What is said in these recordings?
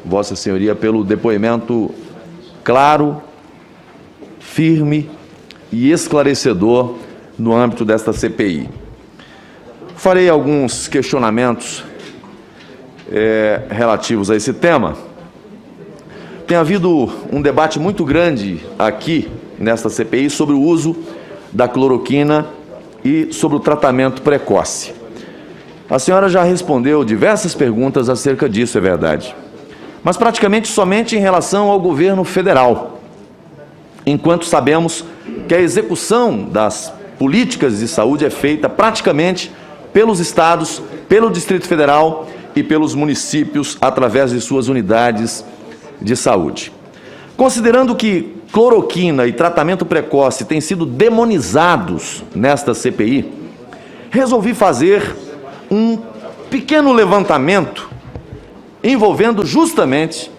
Vossa Senhoria, pelo depoimento claro, firme e esclarecedor no âmbito desta CPI. Farei alguns questionamentos relativos a esse tema. Tem havido um debate muito grande aqui nesta CPI sobre o uso da cloroquina e sobre o tratamento precoce. A senhora já respondeu diversas perguntas acerca disso, é verdade, mas praticamente somente em relação ao governo federal, enquanto sabemos que a execução das políticas de saúde é feita praticamente pelos estados, pelo Distrito Federal e pelos municípios através de suas unidades de saúde. Considerando que cloroquina e tratamento precoce têm sido demonizados nesta CPI, resolvi fazer um pequeno levantamento envolvendo justamente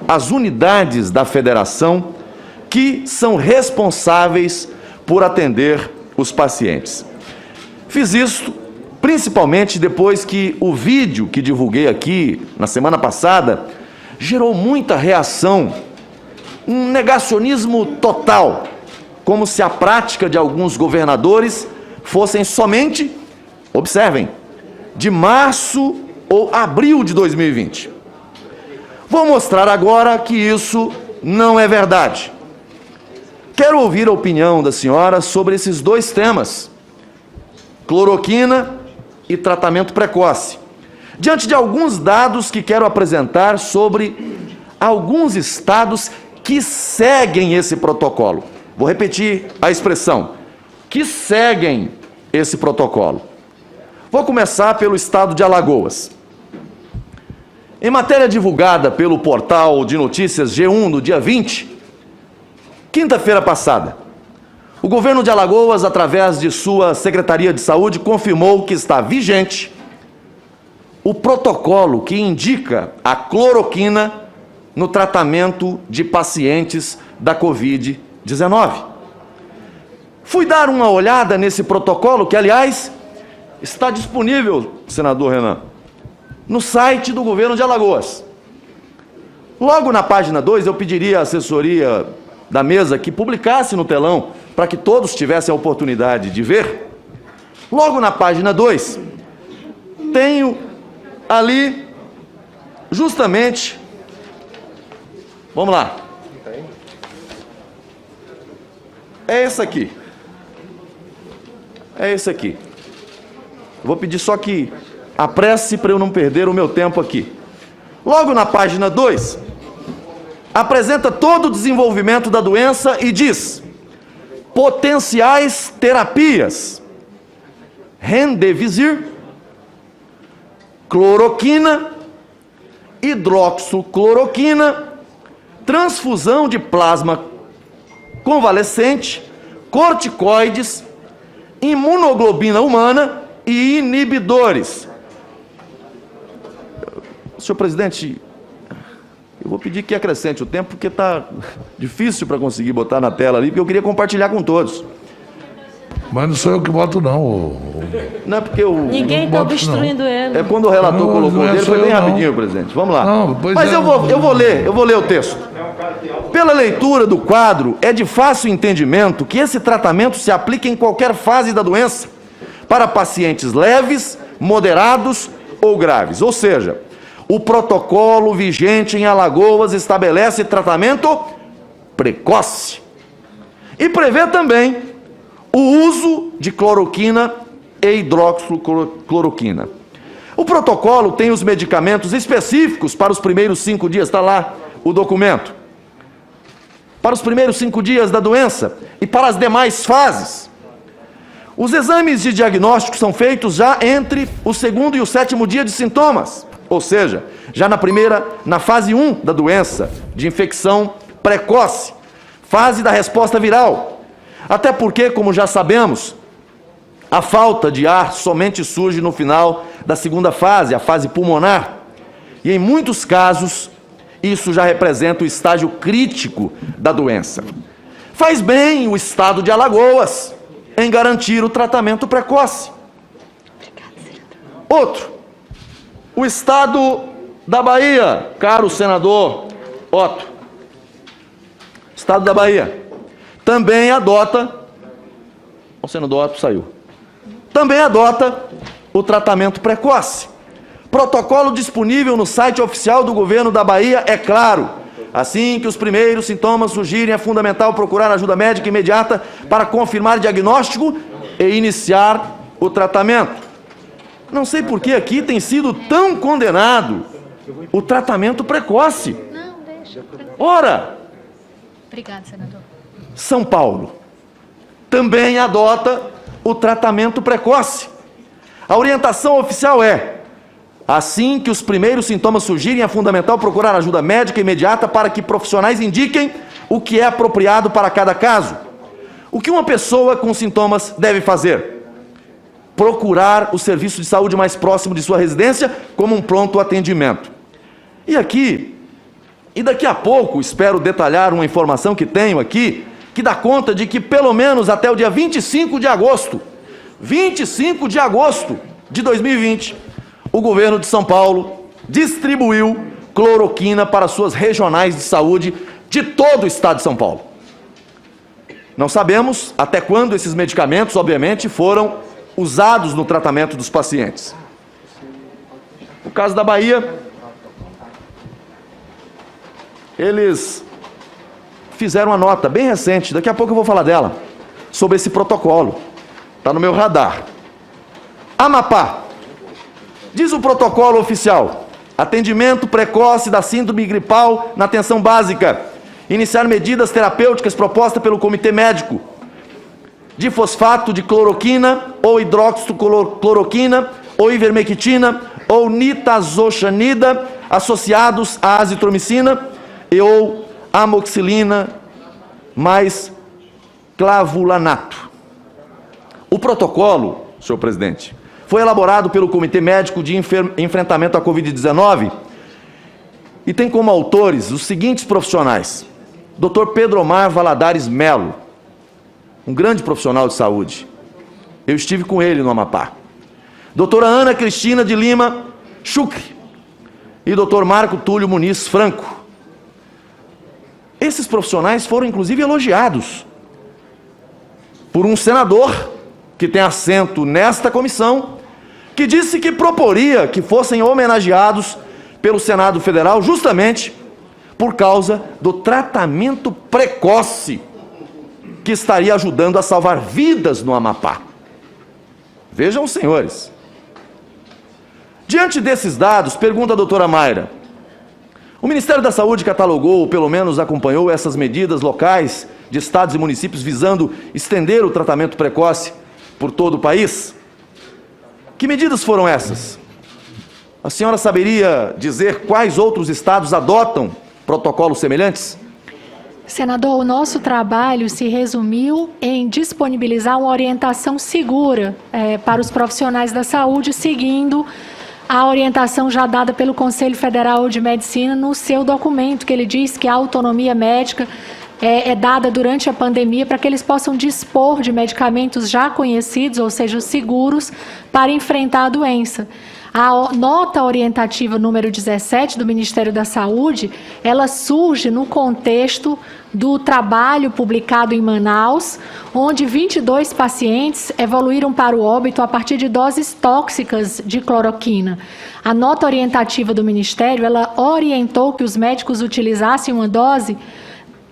as unidades da federação que são responsáveis por atender os pacientes. Fiz isso principalmente depois que o vídeo que divulguei aqui na semana passada gerou muita reação, um negacionismo total, como se a prática de alguns governadores fossem somente, observem, de março ou abril de 2020. Vou mostrar agora que isso não é verdade. Quero ouvir a opinião da senhora sobre esses dois temas, cloroquina e tratamento precoce, diante de alguns dados que quero apresentar sobre alguns estados que seguem esse protocolo. Vou repetir a expressão, que seguem esse protocolo. Vou começar pelo estado de Alagoas. Em matéria divulgada pelo portal de notícias G1 no dia 20, quinta-feira passada, o governo de Alagoas, através de sua Secretaria de Saúde, confirmou que está vigente o protocolo que indica a cloroquina no tratamento de pacientes da Covid-19. Fui dar uma olhada nesse protocolo, que, aliás, está disponível, senador Renan, no site do governo de Alagoas. Logo na página 2, eu pediria à assessoria da mesa que publicasse no telão, para que todos tivessem a oportunidade de ver. Logo na página 2, tenho ali, justamente, vamos lá, é esse aqui, vou pedir só que apresse para eu não perder o meu tempo aqui. Logo na página 2, apresenta todo o desenvolvimento da doença e diz: potenciais terapias, Remdesivir, cloroquina, hidroxicloroquina, transfusão de plasma convalescente, corticoides, imunoglobina humana e inibidores. Senhor presidente, eu vou pedir que acrescente o tempo, porque está difícil para conseguir botar na tela ali, porque eu queria compartilhar com todos. Mas não sou eu que boto, não. Não é porque eu... Ninguém está obstruindo ele. É quando o relator colocou dele, foi bem rapidinho, presidente. Vamos lá. Não, mas eu vou ler o texto. Pela leitura do quadro, é de fácil entendimento que esse tratamento se aplica em qualquer fase da doença, para pacientes leves, moderados ou graves. Ou seja, o protocolo vigente em Alagoas estabelece tratamento precoce e prevê também o uso de cloroquina e hidroxicloroquina. O protocolo tem os medicamentos específicos para os primeiros 5 dias, está lá o documento, para os primeiros 5 dias da doença e para as demais fases. Os exames de diagnóstico são feitos já entre o 2º e o 7º dia de sintomas, ou seja, já na fase 1 da doença, de infecção precoce, fase da resposta viral. Até porque, como já sabemos, a falta de ar somente surge no final da 2ª fase, a fase pulmonar. E em muitos casos, isso já representa o estágio crítico da doença. Faz bem o estado de Alagoas em garantir o tratamento precoce. Outro, o estado da Bahia, caro senador Otto, Estado da Bahia, também adota, o senador Otto saiu, também adota o tratamento precoce. Protocolo disponível no site oficial do governo da Bahia é claro. Assim que os primeiros sintomas surgirem, é fundamental procurar ajuda médica imediata para confirmar diagnóstico e iniciar o tratamento. Não sei por que aqui tem sido tão condenado o tratamento precoce. Não, deixa. Ora, Obrigada, senador. São Paulo também adota o tratamento precoce. A orientação oficial é: assim que os primeiros sintomas surgirem, é fundamental procurar ajuda médica imediata para que profissionais indiquem o que é apropriado para cada caso. O que uma pessoa com sintomas deve fazer? Procurar o serviço de saúde mais próximo de sua residência como um pronto atendimento. E daqui a pouco, espero detalhar uma informação que tenho aqui, que dá conta de que pelo menos até o dia 25 de agosto de 2020, o governo de São Paulo distribuiu cloroquina para suas regionais de saúde de todo o estado de São Paulo. Não sabemos até quando esses medicamentos, obviamente, foram usados no tratamento dos pacientes. No caso da Bahia, eles fizeram uma nota bem recente, daqui a pouco eu vou falar dela, sobre esse protocolo. Está no meu radar. Amapá. Diz o protocolo oficial: atendimento precoce da síndrome gripal na atenção básica. Iniciar medidas terapêuticas propostas pelo comitê médico. Difosfato de cloroquina, ou hidroxicloroquina, ou ivermectina, ou nitazoxanida, associados à azitromicina, e ou amoxicilina mais clavulanato. O protocolo, senhor presidente, foi elaborado pelo Comitê Médico de Enfrentamento à Covid-19 e tem como autores os seguintes profissionais: Dr. Pedro Omar Valadares Melo, um grande profissional de saúde. Eu estive com ele no Amapá. Doutora Ana Cristina de Lima Chucre e Dr. Marco Túlio Muniz Franco. Esses profissionais foram inclusive elogiados por um senador que tem assento nesta comissão, que disse que proporia que fossem homenageados pelo Senado Federal justamente por causa do tratamento precoce que estaria ajudando a salvar vidas no Amapá. Vejam, senhores. Diante desses dados, pergunta a doutora Mayra: o Ministério da Saúde catalogou, ou pelo menos acompanhou, essas medidas locais de estados e municípios visando estender o tratamento precoce por todo o país? Que medidas foram essas? A senhora saberia dizer quais outros estados adotam protocolos semelhantes? Senador, o nosso trabalho se resumiu em disponibilizar uma orientação segura para os profissionais da saúde, seguindo a orientação já dada pelo Conselho Federal de Medicina no seu documento, que ele diz que a autonomia médica é dada durante a pandemia para que eles possam dispor de medicamentos já conhecidos, ou seja, seguros, para enfrentar a doença. A nota orientativa número 17 do Ministério da Saúde, ela surge no contexto do trabalho publicado em Manaus, onde 22 pacientes evoluíram para o óbito a partir de doses tóxicas de cloroquina. A nota orientativa do Ministério, ela orientou que os médicos utilizassem uma dose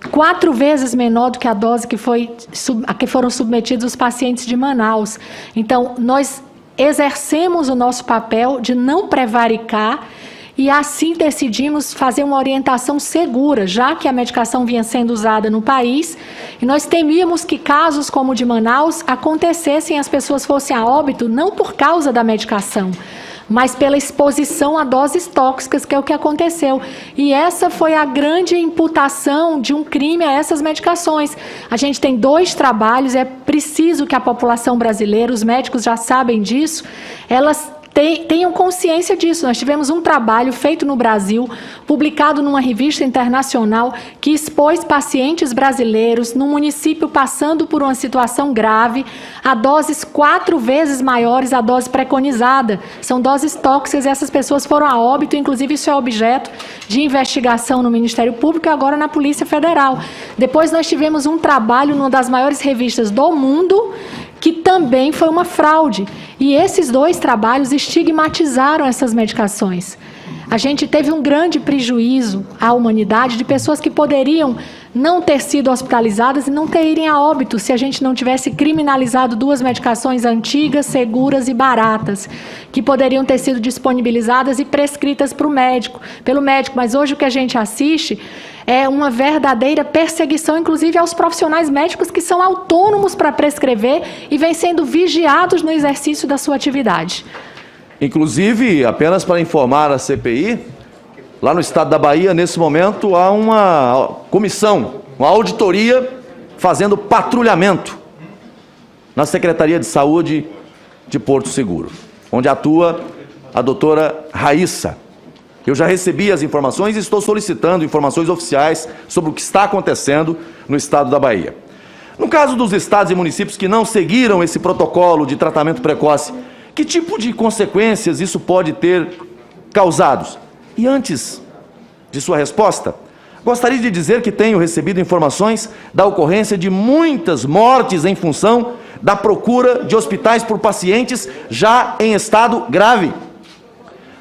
4 vezes menor do que a dose a que foram submetidos os pacientes de Manaus. Então, nós exercemos o nosso papel de não prevaricar e assim decidimos fazer uma orientação segura, já que a medicação vinha sendo usada no país, e nós temíamos que casos como o de Manaus acontecessem e as pessoas fossem a óbito não por causa da medicação, mas pela exposição a doses tóxicas, que é o que aconteceu. E essa foi a grande imputação de um crime a essas medicações. A gente tem 2 trabalhos, é preciso que a população brasileira, os médicos já sabem disso, elas tenham consciência disso. Nós tivemos um trabalho feito no Brasil, publicado numa revista internacional, que expôs pacientes brasileiros num município passando por uma situação grave, a doses 4 vezes maiores à dose preconizada. São doses tóxicas e essas pessoas foram a óbito, inclusive isso é objeto de investigação no Ministério Público e agora na Polícia Federal. Depois nós tivemos um trabalho numa das maiores revistas do mundo, que também foi uma fraude. E esses 2 trabalhos estigmatizaram essas medicações. A gente teve um grande prejuízo à humanidade de pessoas que poderiam não ter sido hospitalizadas e não terem a óbito se a gente não tivesse criminalizado 2 medicações antigas, seguras e baratas, que poderiam ter sido disponibilizadas e prescritas pelo médico. Mas hoje o que a gente assiste é uma verdadeira perseguição, inclusive aos profissionais médicos que são autônomos para prescrever e vêm sendo vigiados no exercício da sua atividade. Inclusive, apenas para informar a CPI, lá no estado da Bahia, nesse momento, há uma comissão, uma auditoria, fazendo patrulhamento na Secretaria de Saúde de Porto Seguro, onde atua a doutora Raíssa. Eu já recebi as informações e estou solicitando informações oficiais sobre o que está acontecendo no estado da Bahia. No caso dos estados e municípios que não seguiram esse protocolo de tratamento precoce, que tipo de consequências isso pode ter causado? E antes de sua resposta, gostaria de dizer que tenho recebido informações da ocorrência de muitas mortes em função da procura de hospitais por pacientes já em estado grave.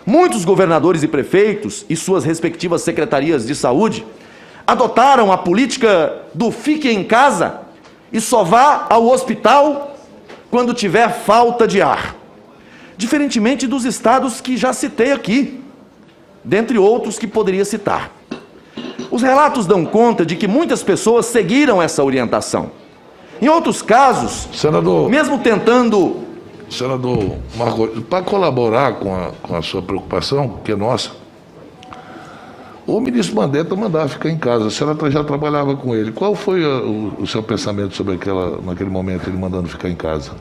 Muitos governadores e prefeitos e suas respectivas secretarias de saúde adotaram a política do fique em casa e só vá ao hospital quando tiver falta de ar. Diferentemente dos estados que já citei aqui, dentre outros que poderia citar. Os relatos dão conta de que muitas pessoas seguiram essa orientação. Em outros casos, Senador, mesmo tentando... Senador Marco, para colaborar com a sua preocupação, que é nossa, o ministro Mandetta mandava ficar em casa. A senhora já trabalhava com ele. Qual foi o seu pensamento sobre naquele momento, ele mandando ficar em casa?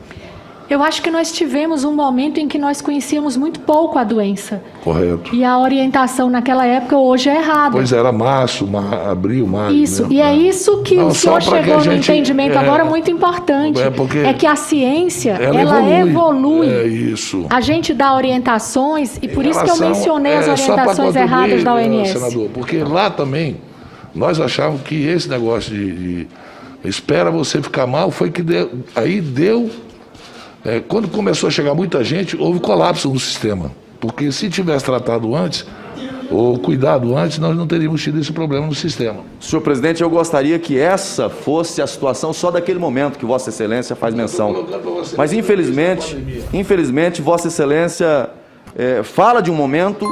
Eu acho que nós tivemos um momento em que nós conhecíamos muito pouco a doença. Correto. E a orientação naquela época hoje é errada. Pois era março, abril, maio. Isso, né? e é isso que não, o senhor chegou no entendimento agora muito importante. É que a ciência, ela evolui. É isso. A gente dá orientações, e por isso que eu mencionei as orientações erradas da OMS. Senador, porque lá também, nós achávamos que esse negócio de espera você ficar mal, foi que deu... quando começou a chegar muita gente, houve colapso no sistema. Porque se tivesse tratado antes, ou cuidado antes, nós não teríamos tido esse problema no sistema. Senhor presidente, eu gostaria que essa fosse a situação só daquele momento que Vossa Excelência faz menção. Mas, infelizmente, Vossa Excelência fala de um momento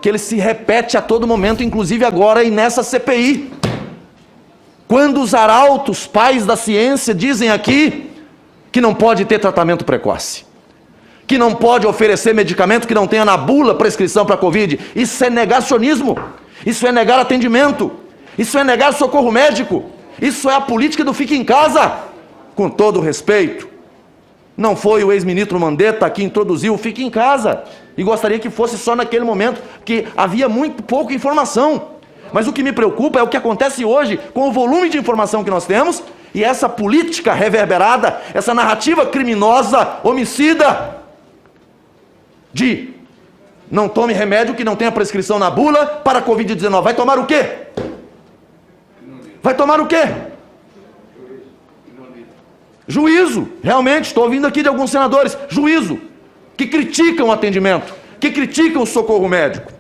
que ele se repete a todo momento, inclusive agora e nessa CPI. Quando os arautos, pais da ciência, dizem aqui que não pode ter tratamento precoce, que não pode oferecer medicamento que não tenha na bula prescrição para a Covid. Isso é negacionismo, isso é negar atendimento, isso é negar socorro médico, isso é a política do fique em casa. Com todo respeito, não foi o ex-ministro Mandetta que introduziu o fique em casa, e gostaria que fosse só naquele momento, que havia muito pouca informação. Mas o que me preocupa é o que acontece hoje com o volume de informação que nós temos, e essa política reverberada, essa narrativa criminosa, homicida, de não tome remédio que não tenha prescrição na bula para a Covid-19. Vai tomar o quê? Vai tomar o quê? Juízo. Realmente, estou ouvindo aqui de alguns senadores, juízo, que criticam o atendimento, que criticam o socorro médico.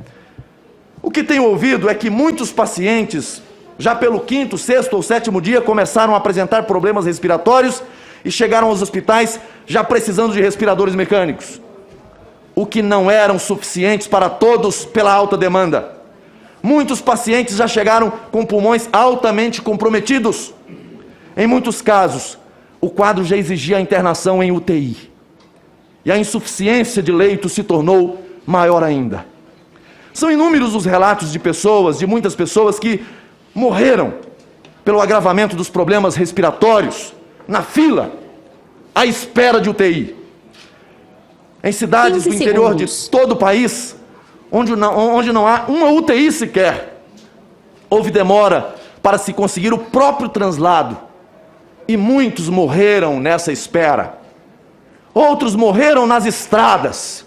O que tenho ouvido é que muitos pacientes, já pelo 5º, 6º ou 7º dia, começaram a apresentar problemas respiratórios e chegaram aos hospitais já precisando de respiradores mecânicos, o que não eram suficientes para todos pela alta demanda. Muitos pacientes já chegaram com pulmões altamente comprometidos. Em muitos casos, o quadro já exigia a internação em UTI. E a insuficiência de leitos se tornou maior ainda. São inúmeros os relatos de muitas pessoas que morreram pelo agravamento dos problemas respiratórios, na fila, à espera de UTI. em cidades do interior de todo o país, onde não há uma UTI sequer, houve demora para se conseguir o próprio translado, e muitos morreram nessa espera. Outros morreram nas estradas,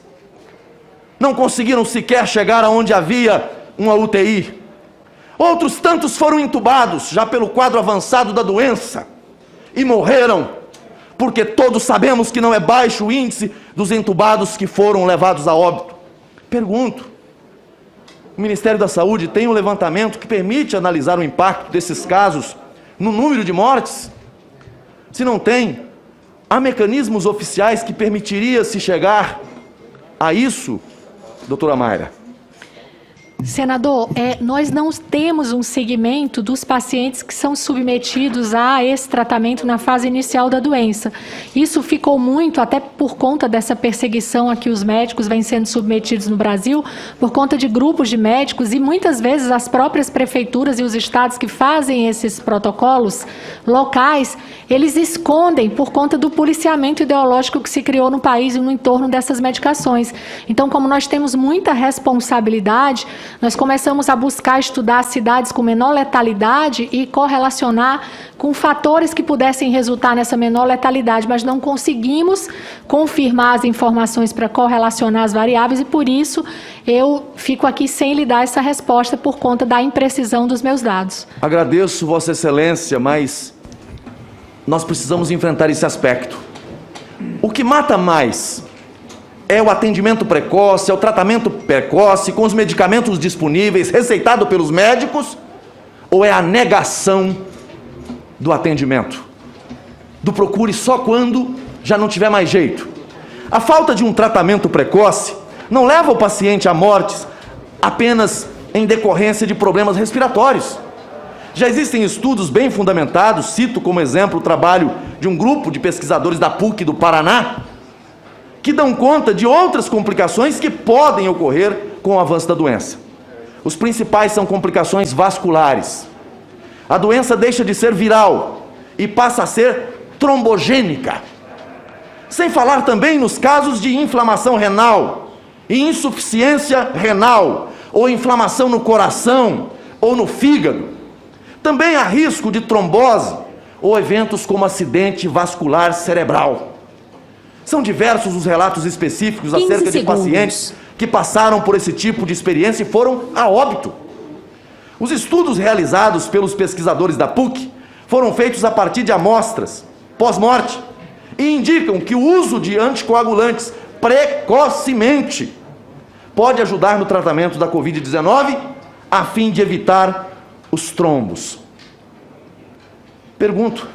não conseguiram sequer chegar aonde havia uma UTI. Outros tantos foram entubados, já pelo quadro avançado da doença, e morreram, porque todos sabemos que não é baixo o índice dos entubados que foram levados a óbito. Pergunto, o Ministério da Saúde tem um levantamento que permite analisar o impacto desses casos no número de mortes? Se não tem, há mecanismos oficiais que permitiria se chegar a isso, doutora Mayra? Senador, nós não temos um segmento dos pacientes que são submetidos a esse tratamento na fase inicial da doença. Isso ficou muito, até por conta dessa perseguição a que os médicos vêm sendo submetidos no Brasil, por conta de grupos de médicos, e muitas vezes as próprias prefeituras e os estados que fazem esses protocolos locais, eles escondem por conta do policiamento ideológico que se criou no país e no entorno dessas medicações. Então, como nós temos muita responsabilidade, nós começamos a buscar estudar cidades com menor letalidade e correlacionar com fatores que pudessem resultar nessa menor letalidade, mas não conseguimos confirmar as informações para correlacionar as variáveis, e por isso eu fico aqui sem lhe dar essa resposta por conta da imprecisão dos meus dados. Agradeço, Vossa Excelência, mas nós precisamos enfrentar esse aspecto. O que mata mais é o atendimento precoce, é o tratamento precoce, com os medicamentos disponíveis, receitado pelos médicos, ou é a negação do atendimento? Do procure só quando já não tiver mais jeito. A falta de um tratamento precoce não leva o paciente a mortes apenas em decorrência de problemas respiratórios. Já existem estudos bem fundamentados, cito como exemplo o trabalho de um grupo de pesquisadores da PUC do Paraná, que dão conta de outras complicações que podem ocorrer com o avanço da doença. Os principais são complicações vasculares. A doença deixa de ser viral e passa a ser trombogênica. Sem falar também nos casos de inflamação renal e insuficiência renal, ou inflamação no coração ou no fígado. Também há risco de trombose ou eventos como acidente vascular cerebral. São diversos os relatos específicos acerca de pacientes que passaram por esse tipo de experiência e foram a óbito. Os estudos realizados pelos pesquisadores da PUC foram feitos a partir de amostras pós-morte e indicam que o uso de anticoagulantes precocemente pode ajudar no tratamento da Covid-19 a fim de evitar os trombos. Pergunto,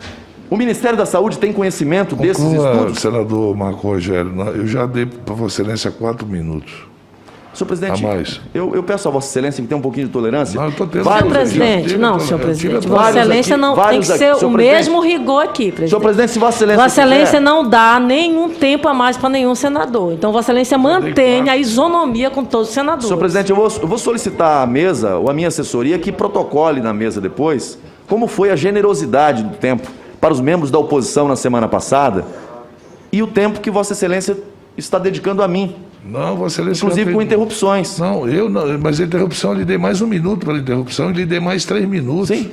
o Ministério da Saúde tem conhecimento desses estudos? Senador Marco Rogério, eu já dei para Vossa Excelência 4 minutos. Senhor presidente, a mais. Eu peço a Vossa Excelência que tenha um pouquinho de tolerância. Não, eu estou tendo. Senhor presidente, não, senhor presidente. Vossa Excelência não tem que ser o mesmo rigor aqui, presidente. Senhor presidente, se Vossa Excelência Vossa Excelência não dá nenhum tempo a mais para nenhum senador. Então, Vossa Excelência mantenha a isonomia com todos os senadores. Senhor presidente, eu vou solicitar à mesa, ou à minha assessoria, que protocole na mesa depois, como foi a generosidade do tempo para os membros da oposição na semana passada e o tempo que Vossa Excelência está dedicando a mim. Não, Vossa Excelência... Inclusive com interrupções. Não, mas a interrupção eu lhe dei mais 1 minuto para a interrupção e lhe dei mais 3 minutos. Sim,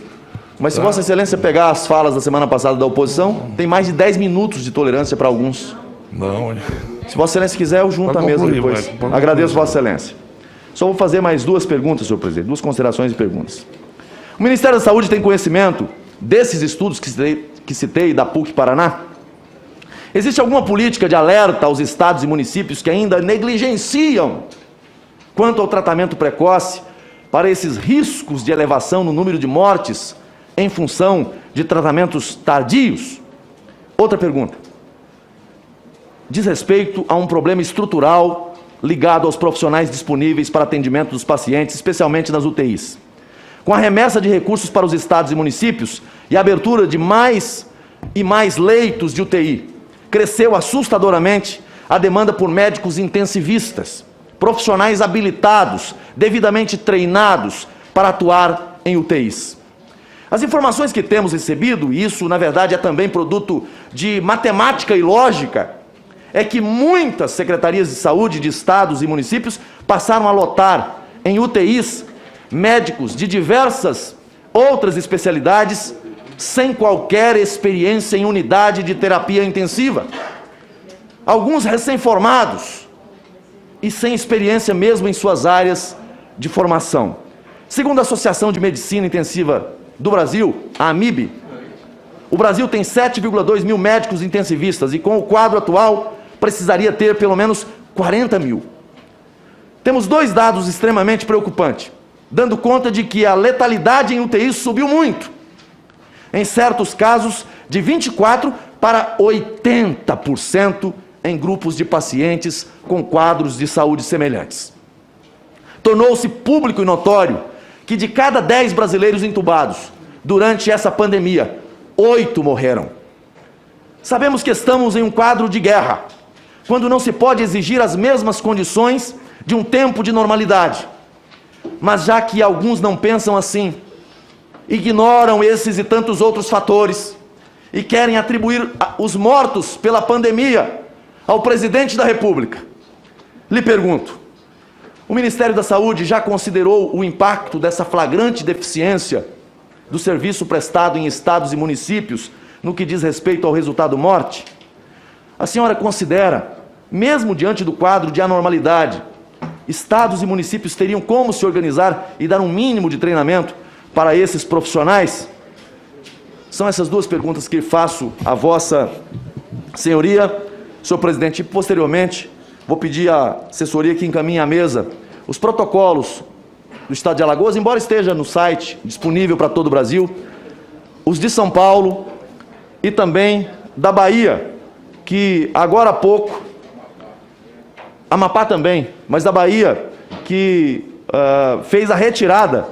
mas se Vossa Excelência pegar as falas da semana passada da oposição, tem mais de 10 minutos de tolerância para alguns. Não. Se Vossa Excelência quiser, eu junto à mesa depois. Agradeço Vossa Excelência. Só vou fazer mais 2 perguntas, senhor presidente, 2 considerações e perguntas. O Ministério da Saúde tem conhecimento desses estudos que citei da PUC Paraná? Existe alguma política de alerta aos estados e municípios que ainda negligenciam quanto ao tratamento precoce para esses riscos de elevação no número de mortes em função de tratamentos tardios? Outra pergunta. Diz respeito a um problema estrutural ligado aos profissionais disponíveis para atendimento dos pacientes, especialmente nas UTIs. Com a remessa de recursos para os estados e municípios e a abertura de mais e mais leitos de UTI, cresceu assustadoramente a demanda por médicos intensivistas, profissionais habilitados, devidamente treinados para atuar em UTIs. As informações que temos recebido, e isso na verdade é também produto de matemática e lógica, é que muitas secretarias de saúde de estados e municípios passaram a lotar em UTIs médicos de diversas outras especialidades sem qualquer experiência em unidade de terapia intensiva. Alguns recém-formados e sem experiência mesmo em suas áreas de formação. Segundo a Associação de Medicina Intensiva do Brasil, a AMIB, o Brasil tem 7,2 mil médicos intensivistas e com o quadro atual precisaria ter pelo menos 40 mil. Temos dois dados extremamente preocupantes, dando conta de que a letalidade em UTI subiu muito. Em certos casos, de 24% para 80% em grupos de pacientes com quadros de saúde semelhantes. Tornou-se público e notório que de cada 10 brasileiros entubados durante essa pandemia, 8 morreram. Sabemos que estamos em um quadro de guerra, quando não se pode exigir as mesmas condições de um tempo de normalidade. Mas já que alguns não pensam assim, ignoram esses e tantos outros fatores e querem atribuir os mortos pela pandemia ao presidente da República, lhe pergunto, o Ministério da Saúde já considerou o impacto dessa flagrante deficiência do serviço prestado em estados e municípios no que diz respeito ao resultado morte? A senhora considera, mesmo diante do quadro de anormalidade, estados e municípios teriam como se organizar e dar um mínimo de treinamento para esses profissionais? São essas duas perguntas que faço à vossa senhoria, senhor presidente, e posteriormente vou pedir à assessoria que encaminhe à mesa os protocolos do Estado de Alagoas, embora esteja no site, disponível para todo o Brasil, os de São Paulo e também da Bahia, que agora há pouco, Amapá também, mas da Bahia, que fez a retirada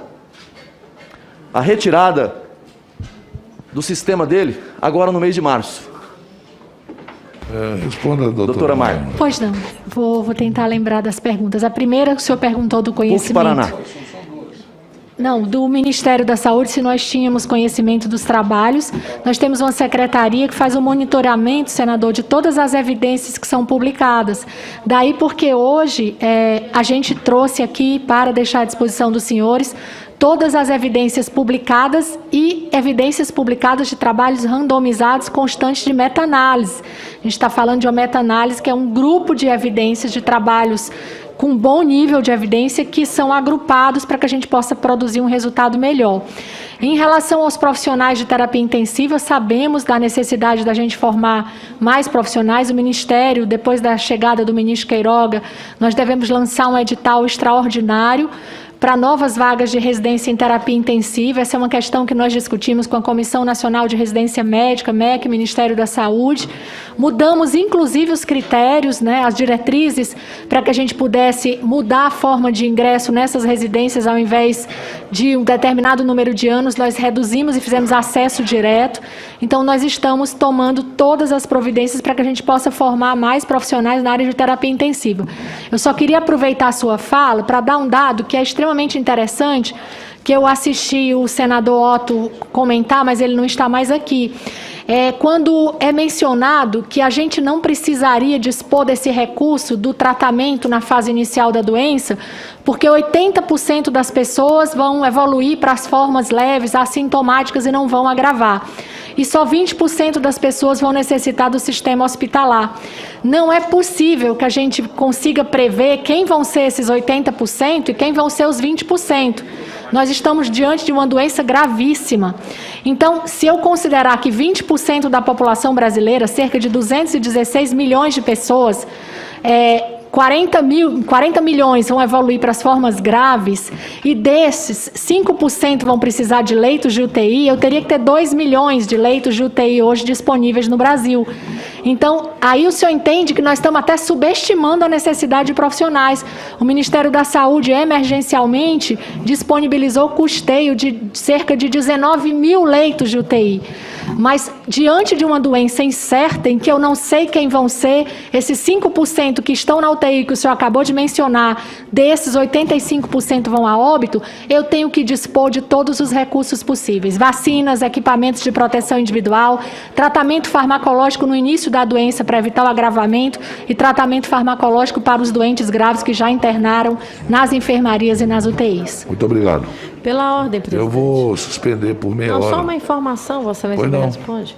do sistema dele, agora no mês de março. Responda, doutora Maia. Pois não, vou tentar lembrar das perguntas. A primeira, o senhor perguntou do conhecimento. Paraná. Não, do Ministério da Saúde, se nós tínhamos conhecimento dos trabalhos. Nós temos uma secretaria que faz o monitoramento, senador, de todas as evidências que são publicadas. Daí porque hoje a gente trouxe aqui para deixar à disposição dos senhores todas as evidências publicadas e evidências publicadas de trabalhos randomizados constantes de meta-análise. A gente está falando de uma meta-análise que é um grupo de evidências de trabalhos com bom nível de evidência que são agrupados para que a gente possa produzir um resultado melhor. Em relação aos profissionais de terapia intensiva, sabemos da necessidade da gente formar mais profissionais. O Ministério, depois da chegada do ministro Queiroga, nós devemos lançar um edital extraordinário para novas vagas de residência em terapia intensiva. Essa é uma questão que nós discutimos com a Comissão Nacional de Residência Médica, MEC, Ministério da Saúde. Mudamos, inclusive, os critérios, as diretrizes, para que a gente pudesse mudar a forma de ingresso nessas residências. Ao invés de um determinado número de anos, nós reduzimos e fizemos acesso direto. Então, nós estamos tomando todas as providências para que a gente possa formar mais profissionais na área de terapia intensiva. Eu só queria aproveitar a sua fala para dar um dado que é extremamente interessante, que eu assisti o senador Otto comentar, mas ele não está mais aqui. Quando é mencionado que a gente não precisaria dispor desse recurso do tratamento na fase inicial da doença, porque 80% das pessoas vão evoluir para as formas leves, assintomáticas e não vão agravar. E só 20% das pessoas vão necessitar do sistema hospitalar. Não é possível que a gente consiga prever quem vão ser esses 80% e quem vão ser os 20%. Nós estamos diante de uma doença gravíssima. Então, se eu considerar que 20% da população brasileira, cerca de 216 milhões de pessoas, 40 milhões vão evoluir para as formas graves, e desses, 5% vão precisar de leitos de UTI, eu teria que ter 2 milhões de leitos de UTI hoje disponíveis no Brasil. Então, aí o senhor entende que nós estamos até subestimando a necessidade de profissionais. O Ministério da Saúde, emergencialmente, disponibilizou custeio de cerca de 19 mil leitos de UTI. Mas, diante de uma doença incerta, em que eu não sei quem vão ser, esses 5% que estão na UTI, que o senhor acabou de mencionar, desses 85% vão a óbito, eu tenho que dispor de todos os recursos possíveis. Vacinas, equipamentos de proteção individual, tratamento farmacológico no início da doença para evitar o agravamento e tratamento farmacológico para os doentes graves que já internaram nas enfermarias e nas UTIs. Muito obrigado. Pela ordem, presidente. Eu vou suspender por meia Não, hora. só uma informação, Vossa Excelência Pois me não. responde.